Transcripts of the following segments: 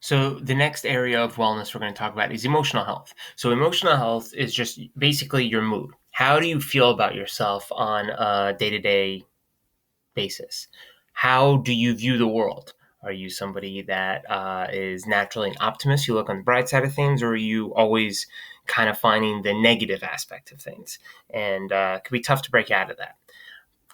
So the next area of wellness we're going to talk about is emotional health. So emotional health is just basically your mood. How do you feel about yourself on a day-to-day basis? How do you view the world? Are you somebody that is naturally an optimist? You look on the bright side of things, or are you always kind of finding the negative aspect of things? And it can be tough to break out of that.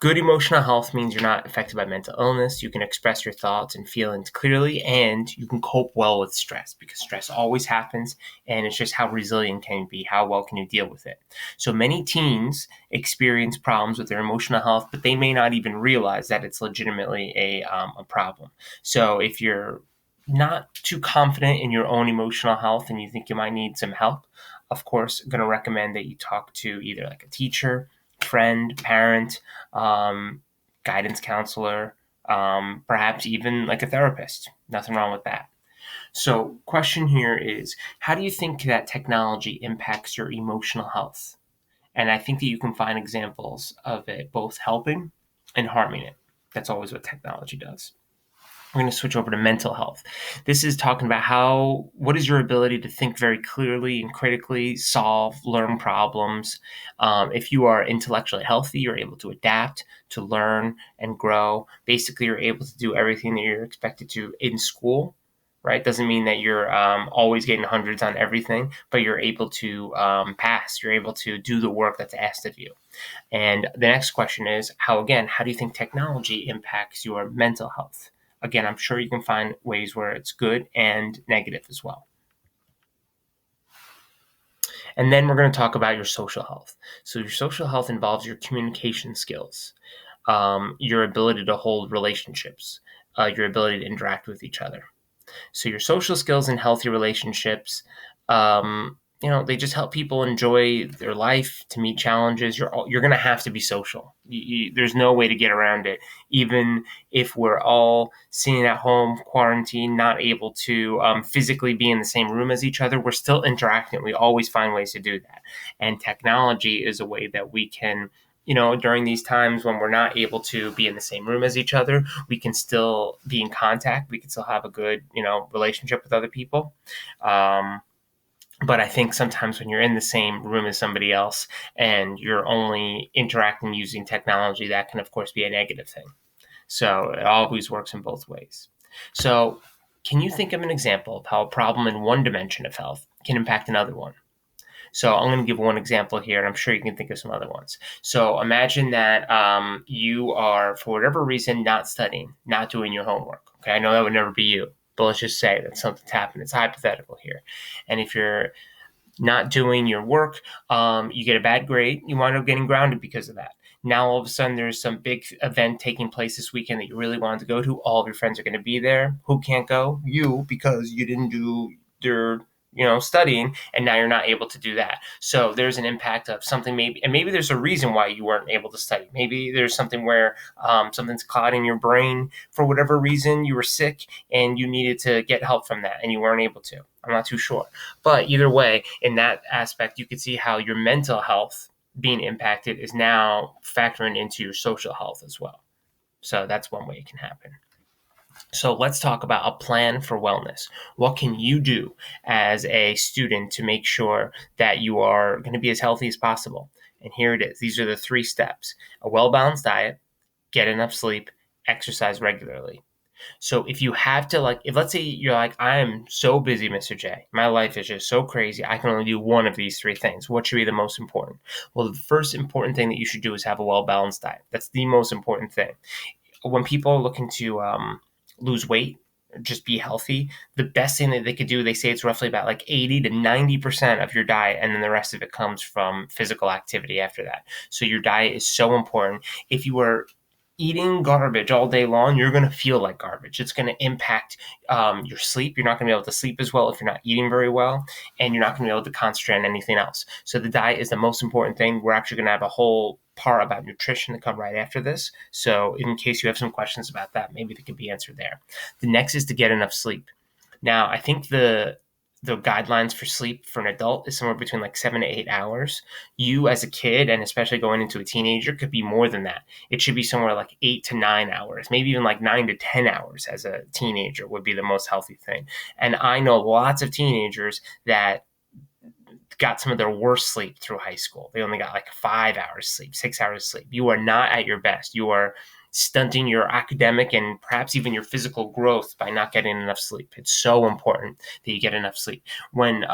Good emotional health means you're not affected by mental illness. You can express your thoughts and feelings clearly, and you can cope well with stress because stress always happens. And it's just how resilient can you be? How well can you deal with it? So many teens experience problems with their emotional health, but they may not even realize that it's legitimately a problem. So if you're not too confident in your own emotional health and you think you might need some help, of course, I'm going to recommend that you talk to either like a teacher, friend, parent, um, guidance counselor, perhaps even like a therapist. Nothing wrong with that. So, question here is, how do you think that technology impacts your emotional health? And I think that you can find examples of it both helping and harming it. That's always what technology does. We're going to switch over to mental health. This is talking about what is your ability to think very clearly and critically, solve, learn problems. If you are intellectually healthy, you're able to adapt, to learn, and grow. Basically, you're able to do everything that you're expected to in school. Right? Doesn't mean that you're always getting hundreds on everything, but you're able to pass. You're able to do the work that's asked of you. And the next question is how do you think technology impacts your mental health? Again, I'm sure you can find ways where it's good and negative as well. And then we're going to talk about your social health. So, your social health involves your communication skills, your ability to hold relationships, your ability to interact with each other. So your social skills and healthy relationships, they just help people enjoy their life, to meet challenges. You're going to have to be social. There's no way to get around it. Even if we're all sitting at home, quarantined, not able to physically be in the same room as each other, we're still interacting. We always find ways to do that. And technology is a way that we can, during these times when we're not able to be in the same room as each other, we can still be in contact. We can still have a good, relationship with other people. But I think sometimes when you're in the same room as somebody else and you're only interacting using technology, that can, of course, be a negative thing. So it always works in both ways. So, can you think of an example of how a problem in one dimension of health can impact another one? So I'm going to give one example here, and I'm sure you can think of some other ones. So imagine that you are, for whatever reason, not studying, not doing your homework. Okay, I know that would never be you, but let's just say that something's happened. It's hypothetical here. And if you're not doing your work, you get a bad grade, you wind up getting grounded because of that. Now all of a sudden there's some big event taking place this weekend that you really wanted to go to. All of your friends are going to be there. Who can't go? You, because you didn't do your studying, and now you're not able to do that. So there's an impact of something, maybe there's a reason why you weren't able to study. Maybe there's something where something's clouding your brain for whatever reason. You were sick and you needed to get help from that, and you weren't able to. I'm not too sure. But either way, in that aspect, you could see how your mental health being impacted is now factoring into your social health as well. So that's one way it can happen. So let's talk about a plan for wellness. What can you do as a student to make sure that you are going to be as healthy as possible? And here it is. These are the 3 steps: a well-balanced diet, get enough sleep, exercise regularly. So if you have to, if let's say you're like, I am so busy, Mr. J. My life is just so crazy. I can only do one of these 3 things. What should be the most important? Well, the first important thing that you should do is have a well-balanced diet. That's the most important thing. When people are looking to lose weight, just be healthy, the best thing that they could do, they say it's roughly about like 80 to 90% of your diet, and then the rest of it comes from physical activity after that. So your diet is so important. If you are eating garbage all day long, you're going to feel like garbage. It's going to impact your sleep. You're not going to be able to sleep as well if you're not eating very well, and you're not going to be able to concentrate on anything else. So the diet is the most important thing. We're actually going to have a whole part about nutrition to come right after this. So in case you have some questions about that, maybe they could be answered there. The next is to get enough sleep. Now, I think the the guidelines for sleep for an adult is somewhere between like 7 to 8 hours. You as a kid, and especially going into a teenager, could be more than that. It should be somewhere like 8 to 9 hours, maybe even like 9 to 10 hours as a teenager would be the most healthy thing. And I know lots of teenagers that got some of their worst sleep through high school. They only got like 5 hours sleep, 6 hours sleep. You are not at your best. You are stunting your academic and perhaps even your physical growth by not getting enough sleep. It's so important that you get enough sleep. When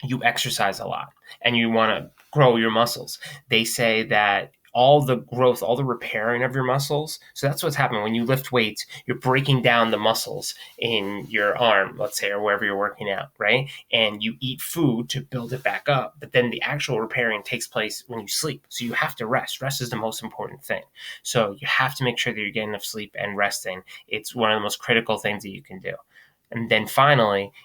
you exercise a lot and you want to grow your muscles, they say that all the growth, all the repairing of your muscles. So that's what's happening when you lift weights. You're breaking down the muscles in your arm, let's say, or wherever you're working out, right? And you eat food to build it back up. But then the actual repairing takes place when you sleep. So you have to rest. Rest is the most important thing. So you have to make sure that you're getting enough sleep and resting. It's one of the most critical things that you can do. And then finally,